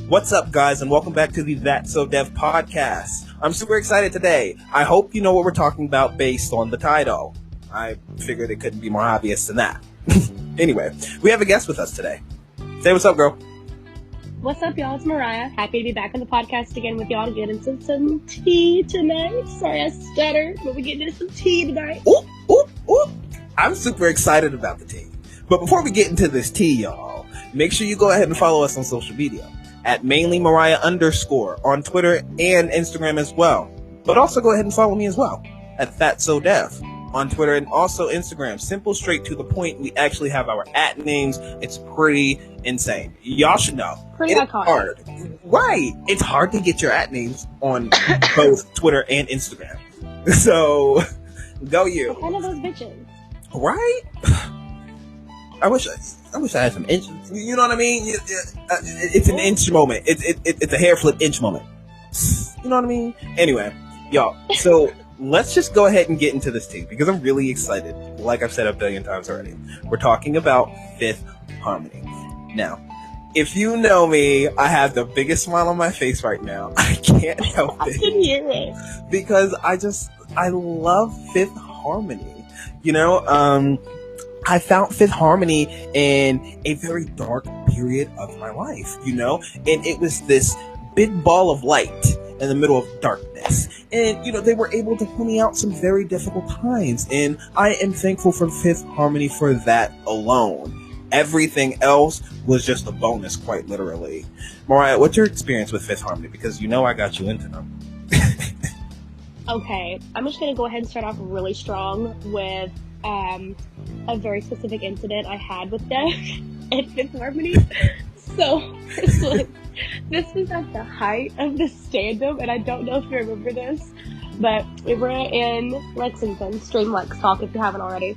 What's up, guys, and welcome back to the Sowdev podcast. I'm super excited today. I hope you know what we're talking about based on the title. I figured it couldn't be more obvious than that. Anyway, we have a guest with us today. Say what's up, girl. What's up, y'all? It's Mariah. Happy to be back on the podcast again with y'all to get into some tea tonight. Sorry I stuttered, but we're getting into some tea tonight. Ooh, ooh, ooh. I'm super excited about the tea. But before we get into this tea, y'all, make sure you go ahead and follow us on social media at mainly_Mariah_ on Twitter and Instagram as well. But also go ahead and follow me as well at Sowdev on Twitter and also Instagram. Simple, straight to the point. We actually have our @names. It's pretty insane. Y'all should know. Pretty it's hard. Right. It's hard to get your @names on both Twitter and Instagram. So go you. One of those bitches. Right? I wish I had some inches. You know what I mean? It's an inch moment. It's a hair flip inch moment. You know what I mean? Anyway, y'all. So let's just go ahead and get into this tea because I'm really excited. Like I've said a billion times already. We're talking about Fifth Harmony. Now, if you know me, I have the biggest smile on my face right now. I can't help it. I can hear it. Because I love Fifth Harmony. You know, I found Fifth Harmony in a very dark period of my life, you know? And it was this big ball of light in the middle of darkness. And, you know, they were able to pull me out some very difficult times. And I am thankful for Fifth Harmony for that alone. Everything else was just a bonus, quite literally. Mariah, what's your experience with Fifth Harmony? Because you know I got you into them. Okay, I'm just going to go ahead and start off really strong with a very specific incident I had with them at Fifth Harmony. So, this was at the height of the stand-up, and I don't know if you remember this, but we were in Lexington. Stream Lex Talk if you haven't already.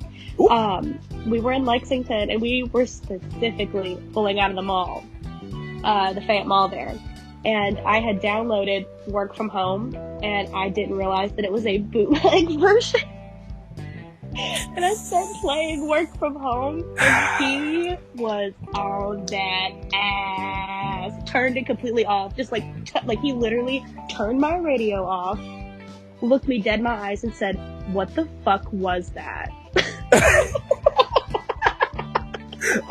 We were in Lexington, and we were specifically pulling out of the mall, the Fayette Mall there. And I had downloaded Work From Home, and I didn't realize that it was a bootleg version. And I started playing Work From Home, and he was on that ass. Turned it completely off. Just like he literally turned my radio off, looked me dead in my eyes, and said, "What the fuck was that?"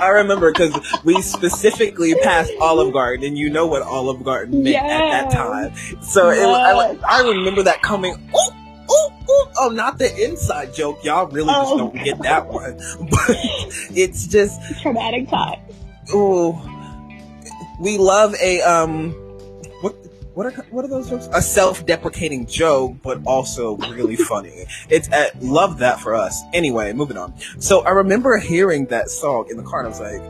I remember because we specifically passed Olive Garden, and you know what Olive Garden meant at that time. So I remember that coming. Ooh, ooh, ooh. Oh, not the inside joke. Y'all really just don't get that one. But it's just traumatic time. Oh, we love a what are those jokes? A self-deprecating joke, but also really funny. It's love that for us. Anyway, moving on. So I remember hearing that song in the car, and I was like,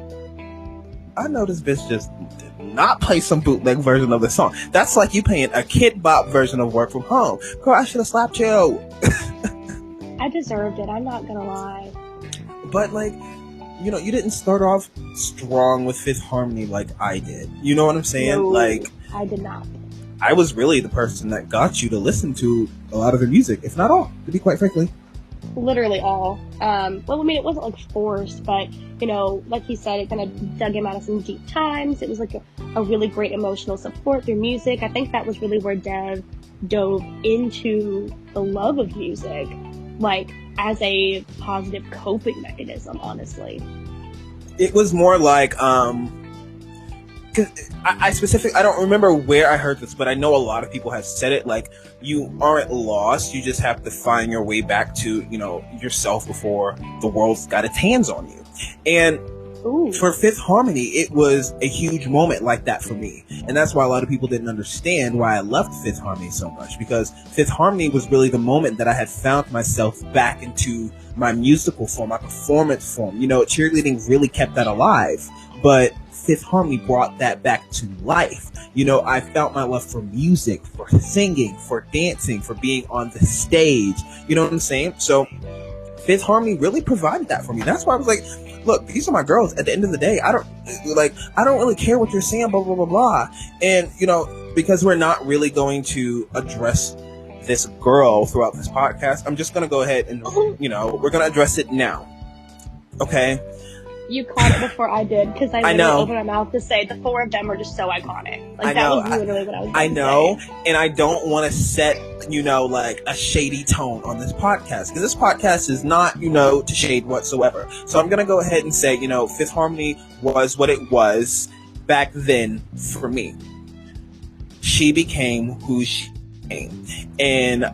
I know this bitch just did not play some bootleg version of the song. That's like you playing a Kid Bop version of Work From Home. Girl, I should have slapped you. I deserved it. I'm not gonna lie. But like, you know, you didn't start off strong with Fifth Harmony like I did. You know what I'm saying? No, like, I did not. I was really the person that got you to listen to a lot of their music, if not all, to be quite frankly. Literally all. Well, I mean, it wasn't like forced, but, you know, like he said, it kind of dug him out of some deep times. It was like a really great emotional support through music. I think that was really where Dev dove into the love of music, like, as a positive coping mechanism, honestly. It was more like, I don't remember where I heard this, but I know a lot of people have said it, like, you aren't lost, you just have to find your way back to, you know, yourself before the world's got its hands on you. And for Fifth Harmony, it was a huge moment like that for me. And that's why a lot of people didn't understand why I loved Fifth Harmony so much, because Fifth Harmony was really the moment that I had found myself back into my musical form, my performance form. You know, cheerleading really kept that alive, but Fifth Harmony brought that back to life. You know, I felt my love for music, for singing, for dancing, for being on the stage. You know what I'm saying? So Fifth Harmony really provided that for me. That's why I was like, look, these are my girls. At the end of the day, I don't really care what you're saying, blah, blah, blah, blah. And, you know, because we're not really going to address this girl throughout this podcast, I'm just going to go ahead and, you know, we're going to address it now. Okay? You caught it before I did, because I literally know. opened my mouth to say the four of them are just so iconic. Like, I that know. was literally what I was I going to know, say. and I don't want to set, like a shady tone on this podcast, because this podcast is not, to shade whatsoever. So I'm going to go ahead and say, Fifth Harmony was what it was back then for me. She became who she became. And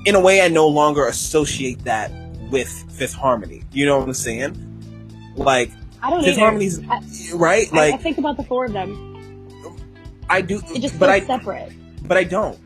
in a way, I no longer associate that with Fifth Harmony. You know what I'm saying? Like, I don't Fifth either. Harmony's right. Like, I think about the four of them. I do, It just but feels separate. But I don't.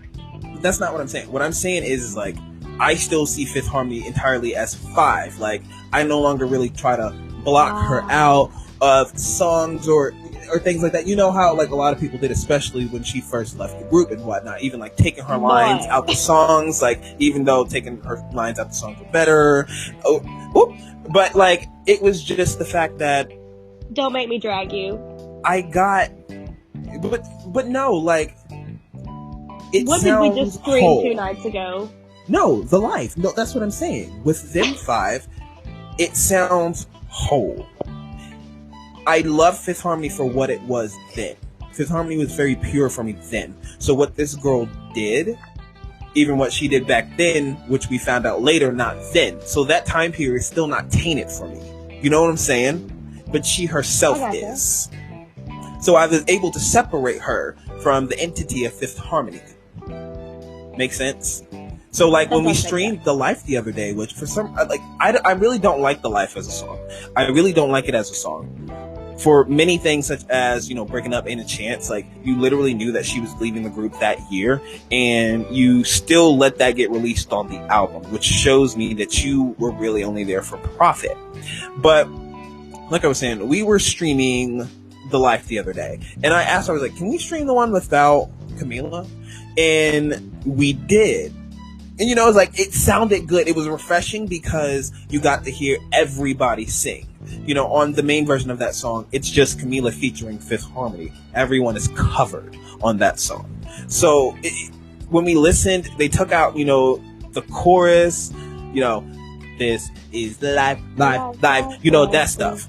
That's not what I'm saying. What I'm saying is like, I still see Fifth Harmony entirely as five. Like, I no longer really try to block her out of songs or things like that. You know how like a lot of people did, especially when she first left the group and whatnot, even like taking her lines out the songs, like even though taking her lines out the songs were better. But like, it was just the fact that Don't Make Me Drag You. I got, but no, like, it What did we just scream 2 nights ago? No, the life. No, that's what I'm saying. With them five, it sounds whole. I love Fifth Harmony for what it was then. Fifth Harmony was very pure for me then. So what this girl did, even what she did back then, which we found out later, not then. So that time period is still not tainted for me. You know what I'm saying? But she herself is. So I was able to separate her from the entity of Fifth Harmony. Make sense? So like when we streamed The Life the other day, which for some, like, I really don't like The Life as a song. I really don't like it as a song. For many things such as, breaking up Ain't a Chance, like you literally knew that she was leaving the group that year and you still let that get released on the album, which shows me that you were really only there for profit. But like I was saying, we were streaming The Life the other day and I asked her, I was like, can we stream the one without Camila? And we did. And it was like, it sounded good. It was refreshing because you got to hear everybody sing. On the main version of that song, it's just Camila featuring Fifth Harmony. Everyone is covered on that song. So when we listened, they took out, the chorus, this is the life, that stuff.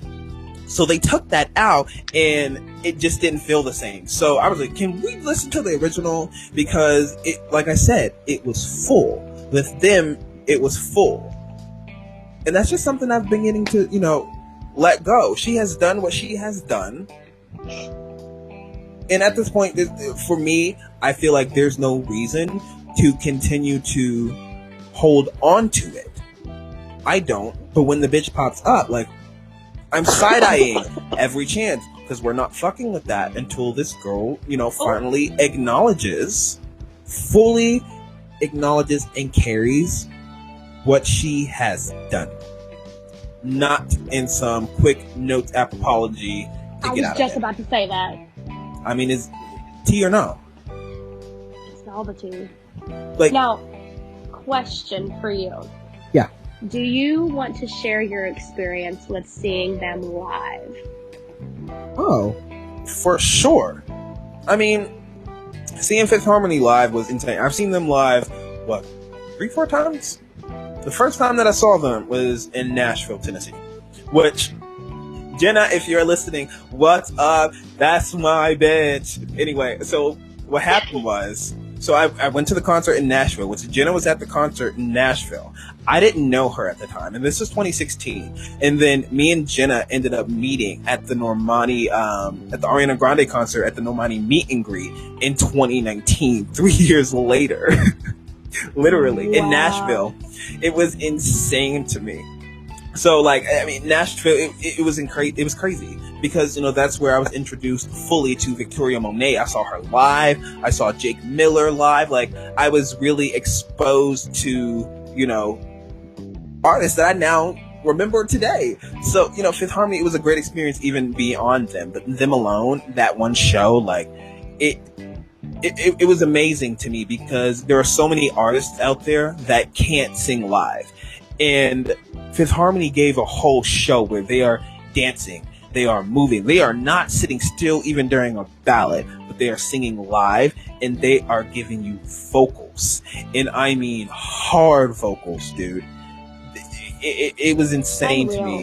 So they took that out and it just didn't feel the same. So I was like, can we listen to the original? Because it, like I said, it was full. With them, it was full. And that's just something I've been getting to, let go. She has done what she has done. And at this point, for me, I feel like there's no reason to continue to hold on to it. I don't. But when the bitch pops up, like, I'm side-eyeing every chance because we're not fucking with that until this girl, finally fully acknowledges and carries what she has done. Not in some quick notes app apology to get out of it. I was just about to say that. I mean, is tea or no? It's all the tea. Like, now, question for you. Yeah. Do you want to share your experience with seeing them live? Oh, for sure. I mean, seeing Fifth Harmony live was insane. I've seen them live, 3-4 times? The first time that I saw them was in Nashville, Tennessee. Which, Jenna, if you're listening, what's up? That's my bitch. Anyway, so what happened was, I went to the concert in Nashville, which Jenna was at the concert in Nashville. I didn't know her at the time, and this was 2016. And then me and Jenna ended up meeting at the Normani, at the Ariana Grande concert at the Normani meet and greet in 2019, 3 years later. Literally, in Nashville. It was insane to me. So, like, I mean, Nashville, it was crazy because, that's where I was introduced fully to Victoria Monet. I saw her live. I saw Jake Miller live. Like, I was really exposed to, artists that I now remember today. So, Fifth Harmony, it was a great experience even beyond them. But them alone, that one show, like, it was amazing to me because there are so many artists out there that can't sing live. And Fifth Harmony gave a whole show where they are dancing, they are moving, they are not sitting still even during a ballad, but they are singing live and they are giving you vocals. And I mean hard vocals, dude. It was insane to me.